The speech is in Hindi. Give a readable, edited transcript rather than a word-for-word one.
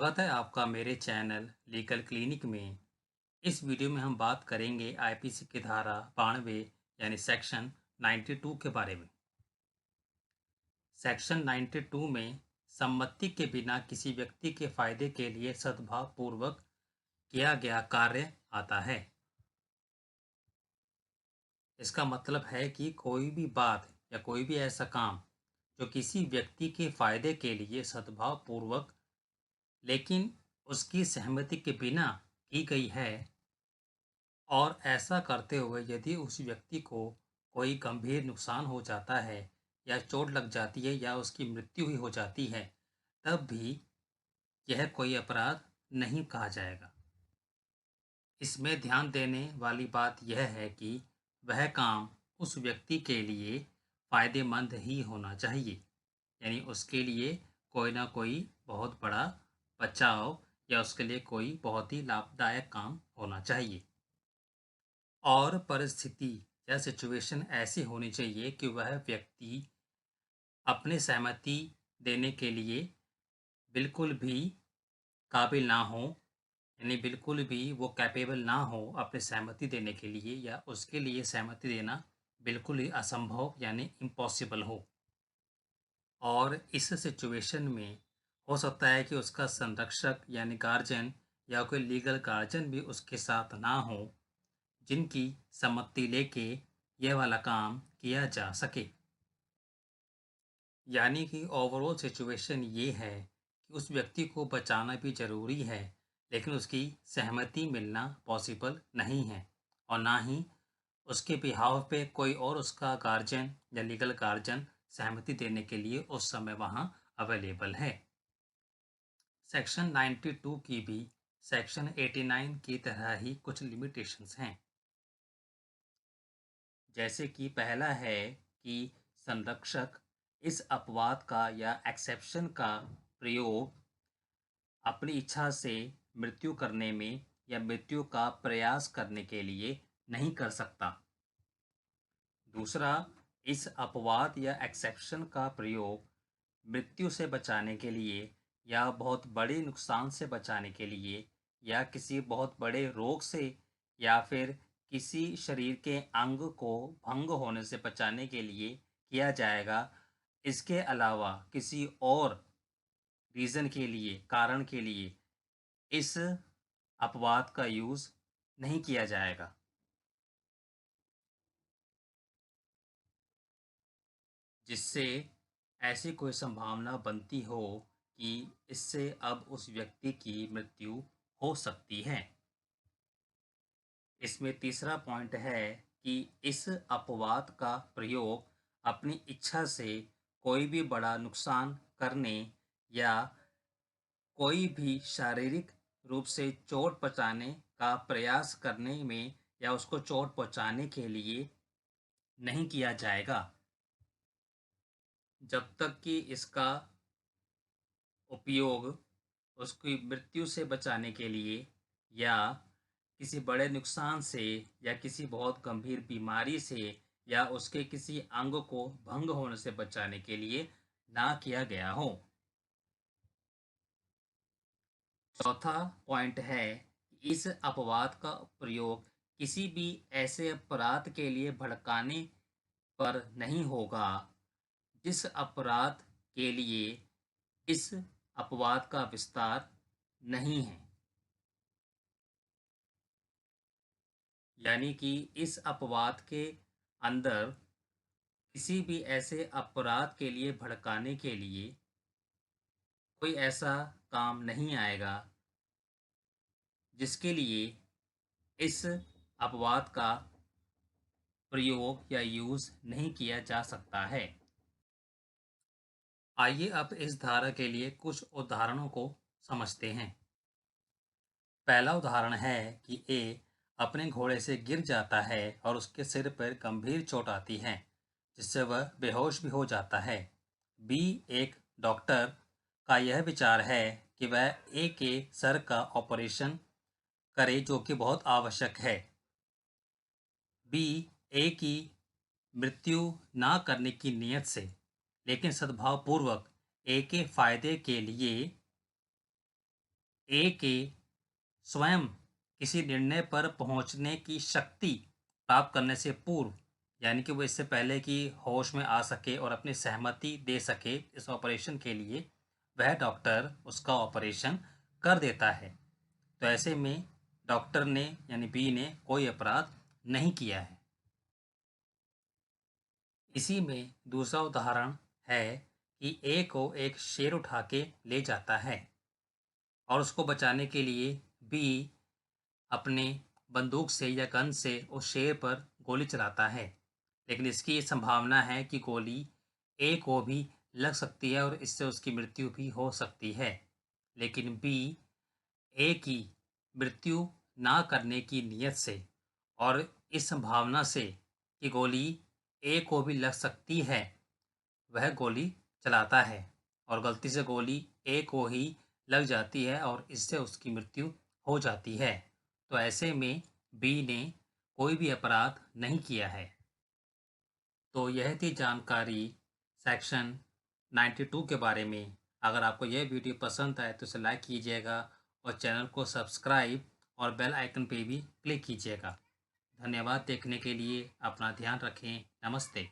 स्वागत है आपका मेरे चैनल लीगल क्लिनिक में। इस वीडियो में हम बात करेंगे आईपीसी की धारा 92 यानी सेक्शन 92 के बारे में। सेक्शन 92 में सम्मति के बिना किसी व्यक्ति के फायदे के लिए सद्भाव पूर्वक किया गया कार्य आता है। इसका मतलब है कि कोई भी बात या कोई भी ऐसा काम जो किसी व्यक्ति के फायदे के लिए सद्भाव पूर्वक लेकिन उसकी सहमति के बिना की गई है और ऐसा करते हुए यदि उस व्यक्ति को कोई गंभीर नुकसान हो जाता है या चोट लग जाती है या उसकी मृत्यु ही हो जाती है, तब भी यह कोई अपराध नहीं कहा जाएगा। इसमें ध्यान देने वाली बात यह है कि वह काम उस व्यक्ति के लिए फायदेमंद ही होना चाहिए, यानी उसके लिए कोई ना कोई बहुत बड़ा बचाव या उसके लिए कोई बहुत ही लाभदायक काम होना चाहिए। और परिस्थिति या सिचुएशन ऐसी होनी चाहिए कि वह व्यक्ति अपनी सहमति देने के लिए बिल्कुल भी काबिल ना हो, यानी बिल्कुल भी वो कैपेबल ना हो अपनी सहमति देने के लिए, या उसके लिए सहमति देना बिल्कुल ही असंभव यानी इम्पॉसिबल हो। और इस सिचुएशन में हो सकता है कि उसका संरक्षक यानी गार्जियन या कोई लीगल गार्जियन भी उसके साथ ना हो, जिनकी सम्मति लेके यह वाला काम किया जा सके। यानी कि ओवरऑल सिचुएशन ये है कि उस व्यक्ति को बचाना भी ज़रूरी है, लेकिन उसकी सहमति मिलना पॉसिबल नहीं है और ना ही उसके बिहाव पे कोई और उसका गार्जियन या लीगल गार्जियन सहमति देने के लिए उस समय वहाँ अवेलेबल है। सेक्शन 92 की भी सेक्शन 89 की तरह ही कुछ लिमिटेशंस हैं। जैसे कि पहला है कि संरक्षक इस अपवाद का या एक्सेप्शन का प्रयोग अपनी इच्छा से मृत्यु करने में या मृत्यु का प्रयास करने के लिए नहीं कर सकता। दूसरा, इस अपवाद या एक्सेप्शन का प्रयोग मृत्यु से बचाने के लिए या बहुत बड़े नुकसान से बचाने के लिए या किसी बहुत बड़े रोग से या फिर किसी शरीर के अंग को भंग होने से बचाने के लिए किया जाएगा। इसके अलावा किसी और रीज़न के लिए, कारण के लिए इस अपवाद का यूज़ नहीं किया जाएगा। जिससे ऐसी कोई संभावना बनती हो कि इससे अब उस व्यक्ति की मृत्यु हो सकती है। इसमें तीसरा पॉइंट है कि इस अपवाद का प्रयोग अपनी इच्छा से कोई भी बड़ा नुकसान करने या कोई भी शारीरिक रूप से चोट पहुँचाने का प्रयास करने में या उसको चोट पहुँचाने के लिए नहीं किया जाएगा, जब तक कि इसका उपयोग उसकी मृत्यु से बचाने के लिए या किसी बड़े नुकसान से या किसी बहुत गंभीर बीमारी से या उसके किसी अंग को भंग होने से बचाने के लिए ना किया गया हो। चौथा पॉइंट है कि इस अपवाद का प्रयोग किसी भी ऐसे अपराध के लिए भड़काने पर नहीं होगा जिस अपराध के लिए इस अपवाद का विस्तार नहीं है। यानी कि इस अपवाद के अंदर किसी भी ऐसे अपराध के लिए भड़काने के लिए कोई ऐसा काम नहीं आएगा जिसके लिए इस अपवाद का प्रयोग या यूज़ नहीं किया जा सकता है। आइए अब इस धारा के लिए कुछ उदाहरणों को समझते हैं। पहला उदाहरण है कि ए अपने घोड़े से गिर जाता है और उसके सिर पर गंभीर चोट आती है जिससे वह बेहोश भी हो जाता है। बी, एक डॉक्टर का यह विचार है कि वह ए के सर का ऑपरेशन करे जो कि बहुत आवश्यक है। बी, ए की मृत्यु ना करने की नीयत से लेकिन सद्भावपूर्वक ए के फायदे के लिए ए के स्वयं किसी निर्णय पर पहुंचने की शक्ति प्राप्त करने से पूर्व, यानी कि वो इससे पहले कि होश में आ सके और अपनी सहमति दे सके इस ऑपरेशन के लिए, वह डॉक्टर उसका ऑपरेशन कर देता है। तो ऐसे में डॉक्टर ने यानी बी ने कोई अपराध नहीं किया है। इसी में दूसरा उदाहरण है कि ए को एक शेर उठा के ले जाता है और उसको बचाने के लिए बी अपने बंदूक से या गन से उस शेर पर गोली चलाता है, लेकिन इसकी ये संभावना है कि गोली ए को भी लग सकती है और इससे उसकी मृत्यु भी हो सकती है। लेकिन बी ए की मृत्यु ना करने की नीयत से और इस संभावना से कि गोली ए को भी लग सकती है, वह गोली चलाता है और गलती से गोली ए को ही लग जाती है और इससे उसकी मृत्यु हो जाती है। तो ऐसे में बी ने कोई भी अपराध नहीं किया है। तो यह थी जानकारी सेक्शन 92 के बारे में। अगर आपको यह वीडियो पसंद आए तो इसे लाइक कीजिएगा और चैनल को सब्सक्राइब और बेल आइकन पे भी क्लिक कीजिएगा। धन्यवाद देखने के लिए। अपना ध्यान रखें। नमस्ते।